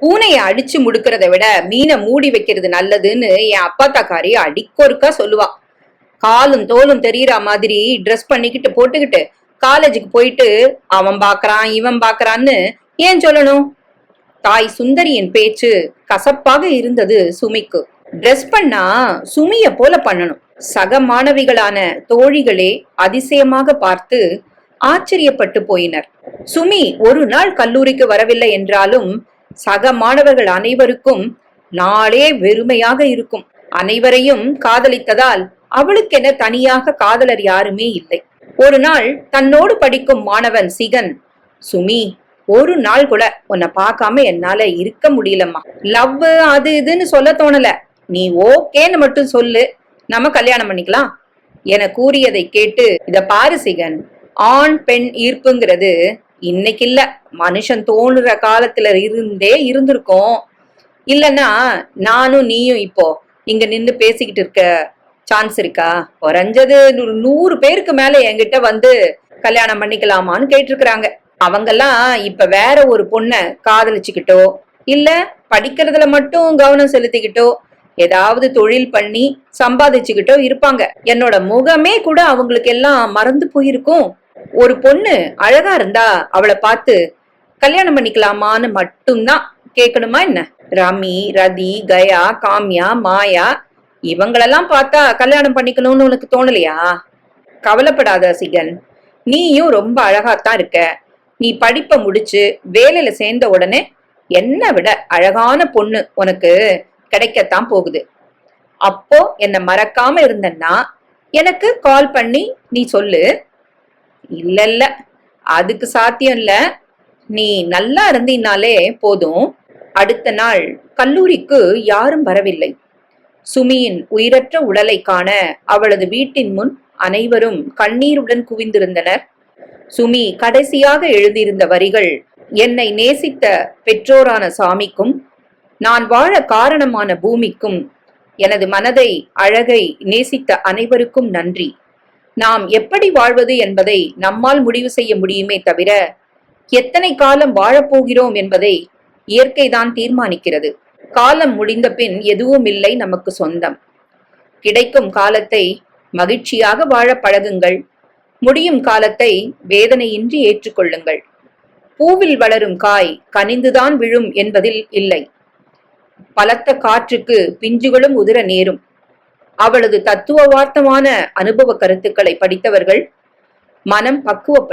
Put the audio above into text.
பூனையை அடிச்சு முடுக்கிறத விட மீனை மூடி வைக்கிறது நல்லதுன்னு என் அப்பா தாக்காரி அடிக்கொருக்கா சொல்லுவா. காலும் தோலும் தெரியற மாதிரி ட்ரெஸ் பண்ணிக்கிட்டு போட்டுக்கிட்டு காலேஜுக்கு போயிட்டு அவன் பாக்குறான் இவன் பாக்குறான்னு ஏன் சொல்லணும்? தாய் சுந்தரியின் பேச்சு கசப்பாக இருந்தது சுமிக்கு. ட்ரெஸ் பண்ணா சுமிய போல பண்ணணும். சக மாணவிகளான தோழிகளே அதிசயமாக பார்த்து ஆச்சரியப்பட்டு போயினர். சுமி ஒரு நாள் கல்லூரிக்கு வரவில்லை என்றாலும் சக மாணவர்கள் அனைவருக்கும் நாளே வெறுமையாக இருக்கும். அனைவரையும் காதலித்ததால் அவளுக்கென தனியாக காதலர் யாருமே இல்லை. ஒரு நாள் தன்னோடு படிக்கும் மாணவன் சிகன், சுமி ஒரு நாள் கூட உன்னை பார்க்காம என்னால இருக்க முடியலம்மா, லவ் அது இதுன்னு சொல்ல தோணல, நீ ஓகேன்னு மட்டும் சொல்லு, நம்ம கல்யாணம் பண்ணிக்கலாம் என கூறியதை கேட்டு, இத பாரு சிகன், ஆண் பெண் ஈர்ப்புங்கிறது இன்னைக்கு இல்ல, மனுஷன் தோணுற காலத்துல இருந்தே இருந்திருக்கோம். இல்லன்னா நானும் நீயும் இப்போ இங்க நின்னு பேசிக்கிட்டு இருக்க சான்ஸ் இருக்கா? குறைஞ்சது 100 பேருக்கு மேல என்கிட்ட வந்து கல்யாணம் பண்ணிக்கலாமான்னு கேட்டிருக்கிறாங்க. அவங்கெல்லாம் இப்ப வேற ஒரு பொண்ண காதலிச்சுக்கிட்டோ இல்ல படிக்கிறதுல மட்டும் கவனம் செலுத்திக்கிட்டோ ஏதாவது தொழில் பண்ணி சம்பாதிச்சுக்கிட்டோ இருப்பாங்க. என்னோட முகமே கூட அவங்களுக்கு எல்லாம் மறந்து போயிருக்கும். ஒரு பொண்ணு அழகா இருந்தா அவளை பார்த்து கல்யாணம் பண்ணிக்கலாமான்னு மட்டும்தான் கேட்கணுமா என்ன? ரமி, ரதி, கயா, காம்யா, மாயா இவங்களெல்லாம் பார்த்தா கல்யாணம் பண்ணிக்கணும்னு உனக்கு தோணலையா? கவலைப்படாத சிகன், நீயும் ரொம்ப அழகாத்தான் இருக்க. நீ படிப்பை முடிச்சு வேலையில சேர்ந்த உடனே என்னை விட அழகான பொண்ணு உனக்கு கிடைக்கத்தான் போகுது. அப்போ என்ன மறக்காம இருந்தன்னா எனக்கு கால் பண்ணி நீ சொல்லு. இல்ல இல்ல, அதுக்கு சாத்தியம் இல்ல, நீ நல்லா இருந்தீனாலே போதும். அடுத்த நாள் கல்லூரிக்கு யாரும் வரவில்லை. சுமியின் உயிரற்ற உடலை காண அவளது வீட்டின் முன் அனைவரும் கண்ணீருடன் குவிந்திருந்தனர். சுமி கடைசியாக எழுதியிருந்த வரிகள், என்னை நேசித்த பெற்றோரான சாமிக்கும், நான் வாழ காரணமான பூமிக்கும், எனது மனதை அழகை நேசித்த அனைவருக்கும் நன்றி. நாம் எப்படி வாழ்வது என்பதை நம்மால் முடிவு செய்ய முடியுமே தவிர எத்தனை காலம் வாழப்போகிறோம் என்பதை இயற்கைதான் தீர்மானிக்கிறது. காலம் முடிந்த பின் எதுவும் இல்லை நமக்கு சொந்தம். கிடைக்கும் காலத்தை மகிழ்ச்சியாக வாழ பழகுங்கள். முடியும் காலத்தை வேதனையின்றி ஏற்றுக்கொள்ளுங்கள். பூவில் வளரும் காய் கனிந்துதான் விழும் என்பதில் இல்லை. பலத்த காற்றுக்கு பிஞ்சுகளும் உதிர நேரும். அவளது தத்துவவார்த்தமான அனுபவ கருத்துக்களை படித்தவர்கள் மனம் பக்குவப்பட்டு